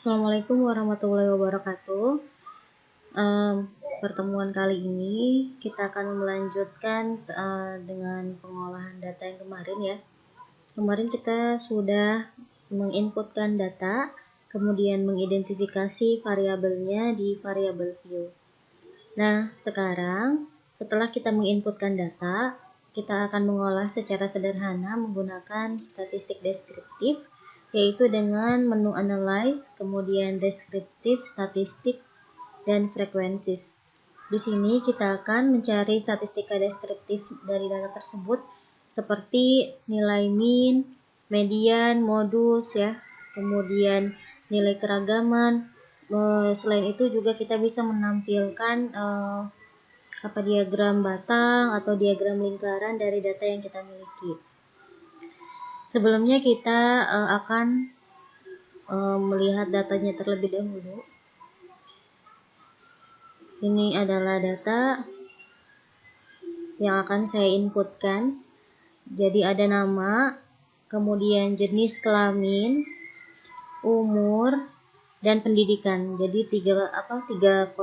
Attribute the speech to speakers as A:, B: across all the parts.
A: Assalamualaikum warahmatullahi wabarakatuh. Pertemuan kali ini kita akan melanjutkan dengan pengolahan data yang kemarin ya. Kemarin kita sudah menginputkan data, kemudian mengidentifikasi variabelnya di variabel view. Nah, sekarang setelah kita menginputkan data, kita akan mengolah secara sederhana menggunakan statistik deskriptif, yaitu dengan menu analyze, kemudian deskriptif, statistik, dan frequencies. Di sini kita akan mencari statistika deskriptif dari data tersebut seperti nilai mean, median, modus ya, kemudian nilai keragaman. Selain itu juga kita bisa menampilkan diagram batang atau diagram lingkaran dari data yang kita miliki. Sebelumnya kita akan melihat datanya terlebih dahulu. Ini adalah data yang akan saya inputkan. Jadi ada nama, kemudian jenis kelamin, umur, dan pendidikan. Jadi 4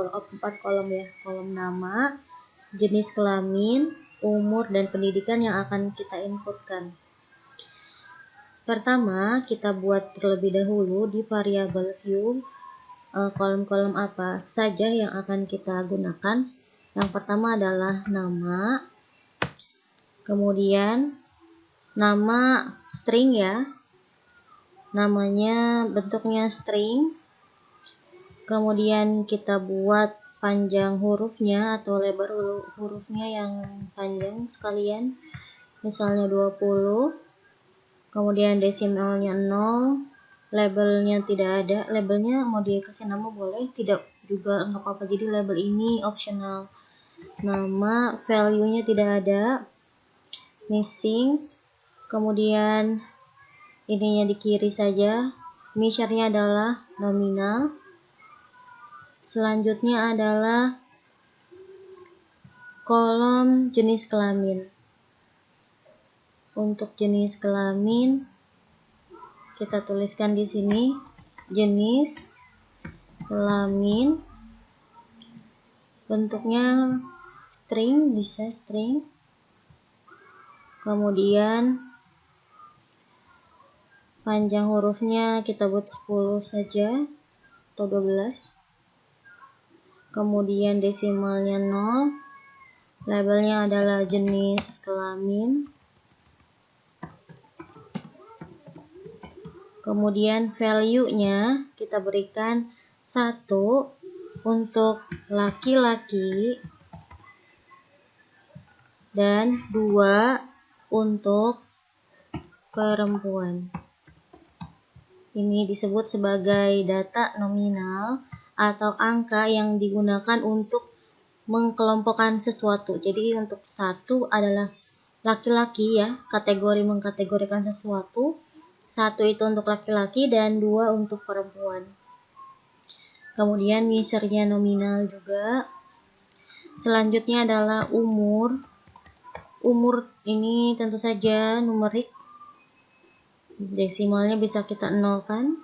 A: kolom ya. Kolom nama, jenis kelamin, umur, dan pendidikan yang akan kita inputkan. Pertama, kita buat terlebih dahulu di variabel view kolom-kolom apa saja yang akan kita gunakan. Yang pertama adalah nama, kemudian nama string ya, namanya bentuknya string, kemudian kita buat panjang hurufnya atau lebar hurufnya yang panjang sekalian, misalnya 20, kemudian desimalnya 0, labelnya tidak ada, labelnya mau dikasih nama boleh, tidak juga nggak apa-apa, jadi label ini optional. Nama, value-nya tidak ada, missing, kemudian ininya di kiri saja, measure-nya adalah nominal. Selanjutnya adalah kolom jenis kelamin. Untuk jenis kelamin kita tuliskan di sini jenis kelamin, bentuknya string, bisa string, kemudian panjang hurufnya kita buat 10 saja atau 12, kemudian desimalnya 0, labelnya adalah jenis kelamin, kemudian value-nya kita berikan 1 untuk laki-laki dan 2 untuk perempuan. Ini disebut sebagai data nominal atau angka yang digunakan untuk mengkelompokkan sesuatu. Jadi untuk 1 adalah laki-laki ya, kategori mengkategorikan sesuatu. 1 itu untuk laki-laki dan 2 untuk perempuan. Kemudian measure-nya nominal juga. Selanjutnya adalah umur. Umur ini tentu saja numerik. Desimalnya bisa kita nolkan.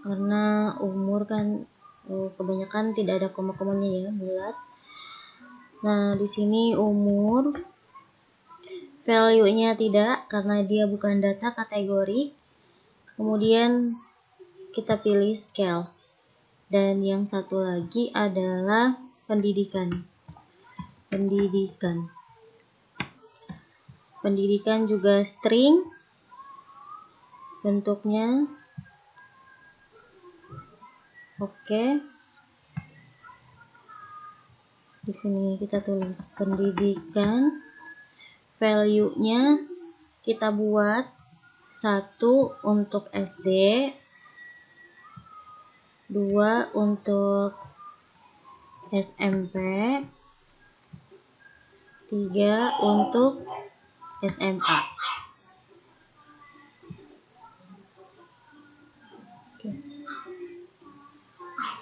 A: Karena umur kan kebanyakan tidak ada koma-komanya ya, bulat. Nah, di sini umur, value-nya tidak karena dia bukan data kategori. Kemudian kita pilih scale. Dan yang satu lagi adalah pendidikan. Pendidikan juga string bentuknya. Oke. Di sini kita tulis pendidikan. Value-nya kita buat 1 untuk SD, 2 untuk SMP, 3 untuk SMA. Oke.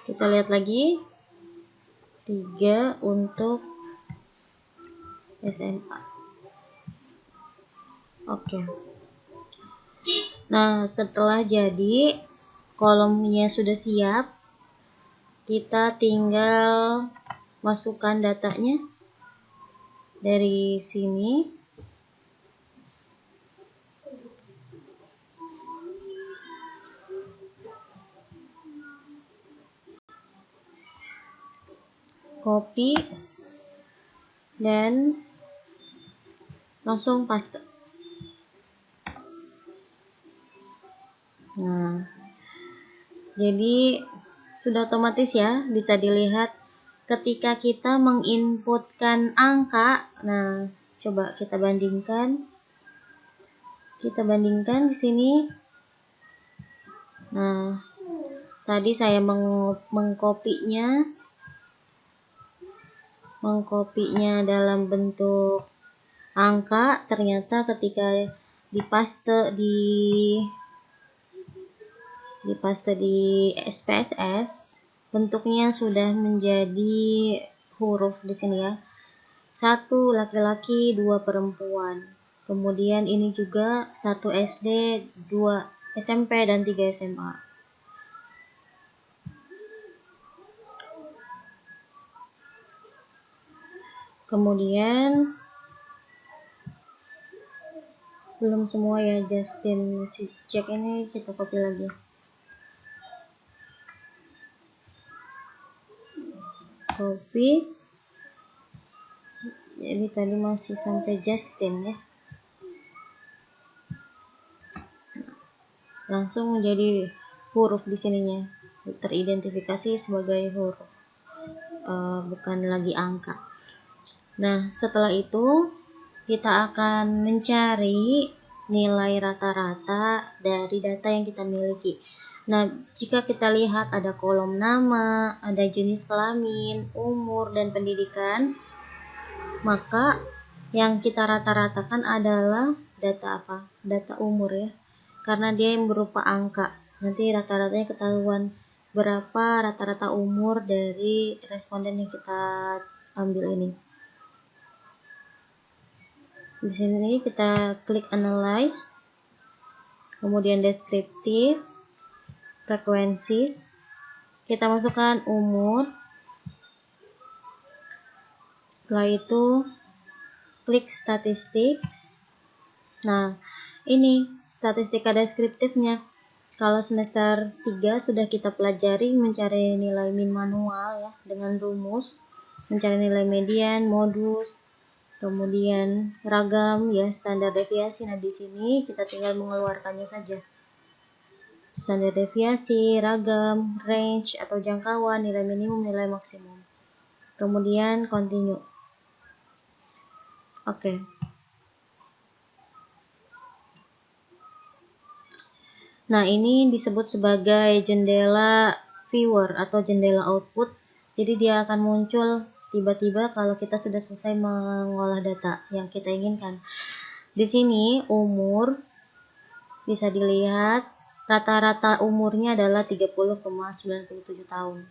A: Kita lihat lagi, 3 untuk SMA. Oke. Nah, setelah jadi kolomnya sudah siap, kita tinggal masukkan datanya dari sini. Copy dan langsung paste. Nah, jadi sudah otomatis ya, bisa dilihat ketika kita menginputkan angka. Nah, coba kita bandingkan. Kita bandingkan di sini. Nah, tadi saya mengkopinya dalam bentuk angka, ternyata ketika dipaste di SPSS, bentuknya sudah menjadi huruf di sini ya. 1 laki-laki, 2 perempuan. Kemudian ini juga 1 SD, 2 SMP dan 3 SMA. Kemudian belum semua ya, Justin si Jack ini kita copy lagi. Copy. Jadi tadi masih sampai Justin ya. Langsung menjadi huruf di sininya, teridentifikasi sebagai huruf, bukan lagi angka. Nah, setelah itu kita akan mencari nilai rata-rata dari data yang kita miliki. Nah, jika kita lihat ada kolom nama, ada jenis kelamin, umur, dan pendidikan, maka yang kita rata-ratakan adalah data apa? Data umur ya. Karena dia yang berupa angka. Nanti rata-ratanya ketahuan berapa rata-rata umur dari responden yang kita ambil ini. Di sini kita klik analyze, kemudian deskriptif, frequencies, kita masukkan umur. Setelah itu klik statistics. Nah, ini statistika deskriptifnya. Kalau semester 3 sudah kita pelajari mencari nilai min manual ya, dengan rumus, mencari nilai median, modus, kemudian ragam ya, standar deviasi. Nah, di sini kita tinggal mengeluarkannya saja. Standar deviasi, ragam, range atau jangkauan, nilai minimum, nilai maksimum. Kemudian continue. Oke. Nah, ini disebut sebagai jendela viewer atau jendela output. Jadi dia akan muncul tiba-tiba kalau kita sudah selesai mengolah data yang kita inginkan. Di sini umur bisa dilihat rata-rata umurnya adalah 30,97 tahun.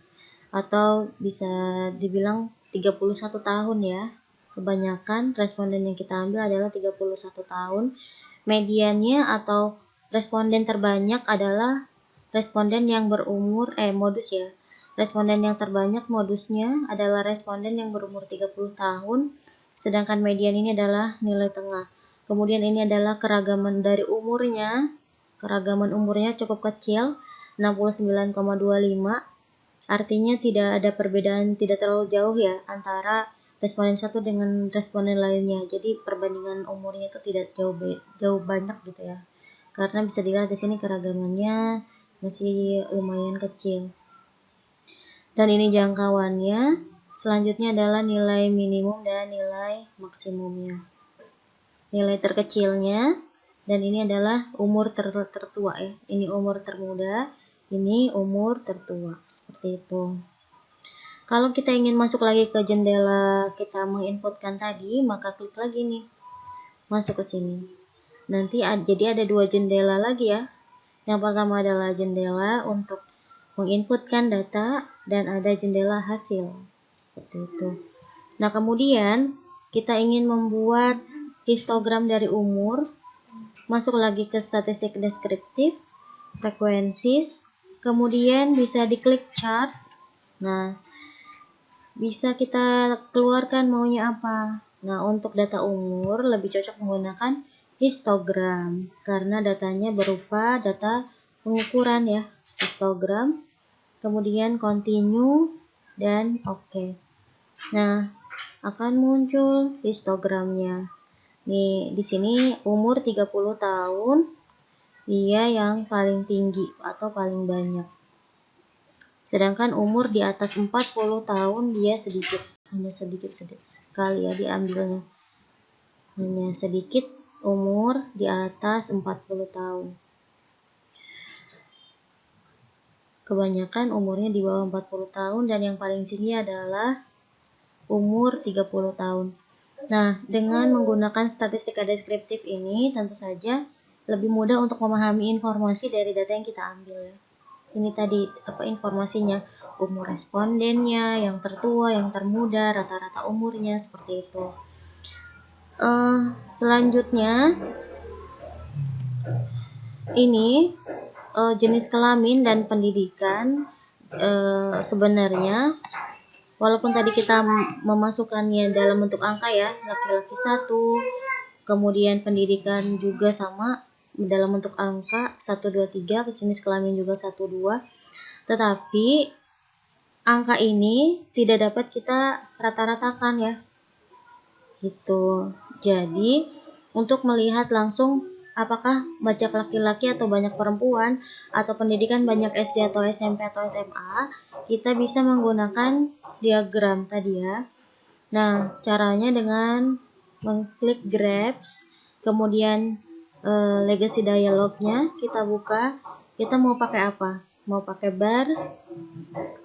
A: Atau bisa dibilang 31 tahun ya. Kebanyakan responden yang kita ambil adalah 31 tahun. Mediannya atau responden terbanyak adalah responden yang berumur modus ya. Responden yang terbanyak modusnya adalah responden yang berumur 30 tahun, sedangkan median ini adalah nilai tengah. Kemudian ini adalah keragaman dari umurnya. Keragaman umurnya cukup kecil, 69,25. Artinya tidak ada perbedaan, tidak terlalu jauh ya antara responden satu dengan responden lainnya. Jadi perbandingan umurnya itu tidak jauh banyak gitu ya. Karena bisa dilihat di sini keragamannya masih lumayan kecil. Dan ini jangkauannya. Selanjutnya adalah nilai minimum dan nilai maksimumnya. Nilai terkecilnya, dan ini adalah umur tertua ya. Ini umur termuda, ini umur tertua. Seperti itu. Kalau kita ingin masuk lagi ke jendela kita menginputkan tadi, maka klik lagi nih. Masuk ke sini. Nanti jadi ada 2 jendela lagi ya. Yang pertama adalah jendela untuk menginputkan data dan ada jendela hasil. Seperti itu. Nah, kemudian kita ingin membuat histogram dari umur. Masuk lagi ke statistik deskriptif, frequencies, kemudian bisa diklik chart. Nah, bisa kita keluarkan maunya apa. Nah, untuk data umur lebih cocok menggunakan histogram karena datanya berupa data pengukuran ya, histogram. Kemudian continue dan oke. Nah, akan muncul histogramnya. Nih, di sini umur 30 tahun dia yang paling tinggi atau paling banyak. Sedangkan umur di atas 40 tahun dia sedikit, hanya sedikit sekali ya diambilnya. Hanya sedikit umur di atas 40 tahun. Kebanyakan umurnya di bawah 40 tahun dan yang paling tinggi adalah umur 30 tahun. Nah, dengan menggunakan statistika deskriptif ini tentu saja lebih mudah untuk memahami informasi dari data yang kita ambil ya. Ini tadi informasinya, umur respondennya, yang tertua, yang termuda, rata-rata umurnya seperti itu. Selanjutnya ini jenis kelamin dan pendidikan. Sebenarnya walaupun tadi kita memasukkannya dalam bentuk angka ya, laki-laki 1, kemudian pendidikan juga sama dalam bentuk angka 1, 2, 3, jenis kelamin juga 1, 2, tetapi angka ini tidak dapat kita rata-ratakan ya, gitu. Jadi untuk melihat langsung apakah banyak laki-laki atau banyak perempuan, atau pendidikan banyak SD atau SMP atau SMA, kita bisa menggunakan diagram tadi ya. Nah, caranya dengan mengklik graph, kemudian legacy dialognya kita buka. Kita mau pakai apa? Mau pakai bar,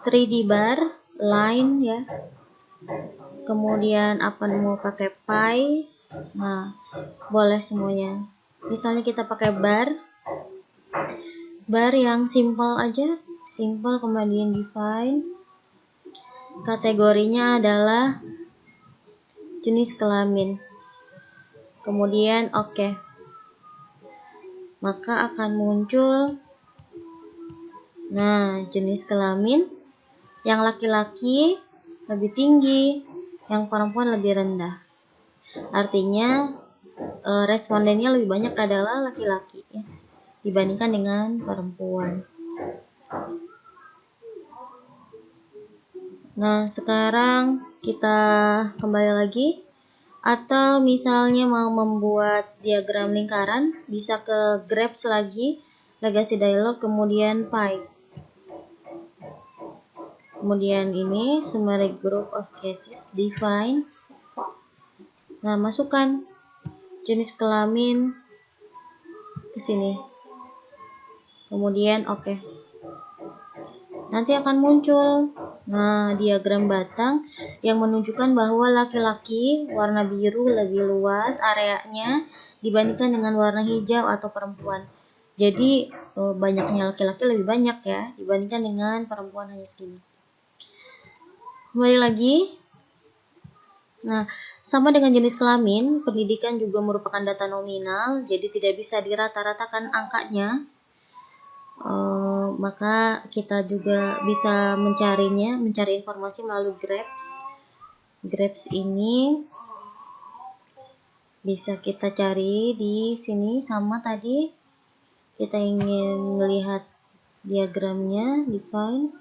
A: 3D bar, line ya. Kemudian apa mau pakai pie. Nah, boleh semuanya. Misalnya kita pakai bar yang simple aja, simple, kemudian define. Kategorinya adalah jenis kelamin. Kemudian oke. Maka akan muncul jenis kelamin yang laki-laki lebih tinggi, yang perempuan lebih rendah. Artinya respondennya lebih banyak adalah laki-laki ya, dibandingkan dengan perempuan. Nah, sekarang kita kembali lagi. Atau misalnya mau membuat diagram lingkaran, bisa ke graph lagi, legacy dialog, kemudian pie. Kemudian ini summary group of cases, define. Nah, masukkan jenis kelamin ke sini. Kemudian oke. Nanti akan muncul diagram batang yang menunjukkan bahwa laki-laki warna biru lebih luas areanya dibandingkan dengan warna hijau atau perempuan. Jadi banyaknya laki-laki lebih banyak ya dibandingkan dengan perempuan hanya segini. Kembali lagi. Nah, sama dengan jenis kelamin, pendidikan juga merupakan data nominal, jadi tidak bisa dirata-ratakan angkanya. Maka kita juga bisa mencari informasi melalui graphs. Graphs ini bisa kita cari di sini sama tadi. Kita ingin melihat diagramnya, define.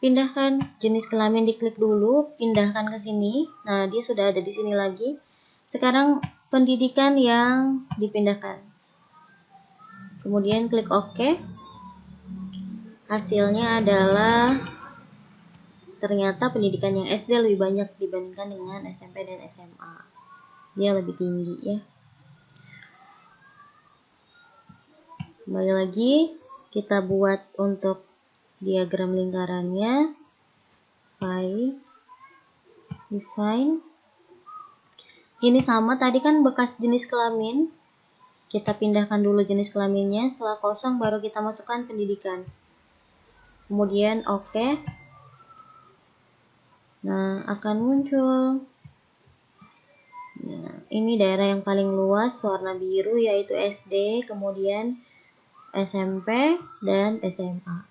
A: Pindahkan jenis kelamin, diklik dulu, pindahkan ke sini. Nah, dia sudah ada di sini lagi. Sekarang pendidikan yang dipindahkan. Kemudian klik OK. Hasilnya adalah ternyata pendidikan yang SD lebih banyak dibandingkan dengan SMP dan SMA. Dia lebih tinggi ya. Kembali lagi, kita buat untuk diagram lingkarannya. Pie, define. Ini sama tadi kan bekas jenis kelamin. Kita pindahkan dulu jenis kelaminnya. Setelah kosong baru kita masukkan pendidikan. Kemudian oke. Nah, akan muncul. Nah, ini daerah yang paling luas warna biru yaitu SD, kemudian SMP, dan SMA.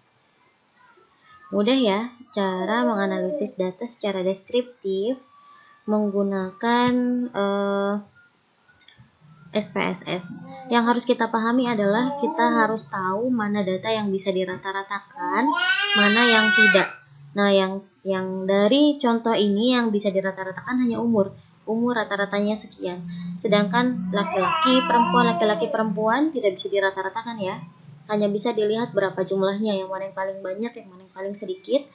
A: Mudah ya cara menganalisis data secara deskriptif menggunakan SPSS. Yang harus kita pahami adalah kita harus tahu mana data yang bisa dirata-ratakan, mana yang tidak. Nah, yang dari contoh ini yang bisa dirata-ratakan hanya umur. Umur rata-ratanya sekian. Sedangkan laki-laki, perempuan tidak bisa dirata-ratakan ya. Hanya bisa dilihat berapa jumlahnya, yang mana yang paling banyak, yang mana yang paling sedikit.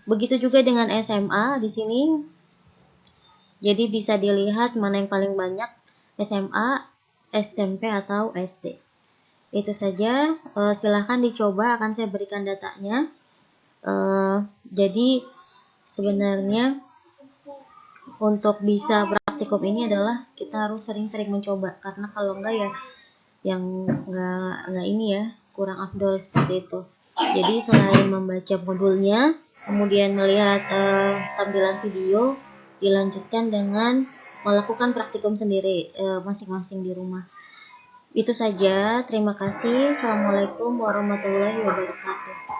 A: Begitu juga dengan SMA di sini. Jadi bisa dilihat mana yang paling banyak, SMA, SMP atau SD. Itu saja. Silahkan dicoba, akan saya berikan datanya. Jadi sebenarnya untuk bisa praktikum ini adalah kita harus sering-sering mencoba, karena kalau enggak ya yang enggak ini ya kurang afdol seperti itu. Jadi selain membaca modulnya, kemudian melihat tampilan video, dilanjutkan dengan melakukan praktikum sendiri masing-masing di rumah. Itu saja. Terima kasih. Assalamualaikum warahmatullahi wabarakatuh.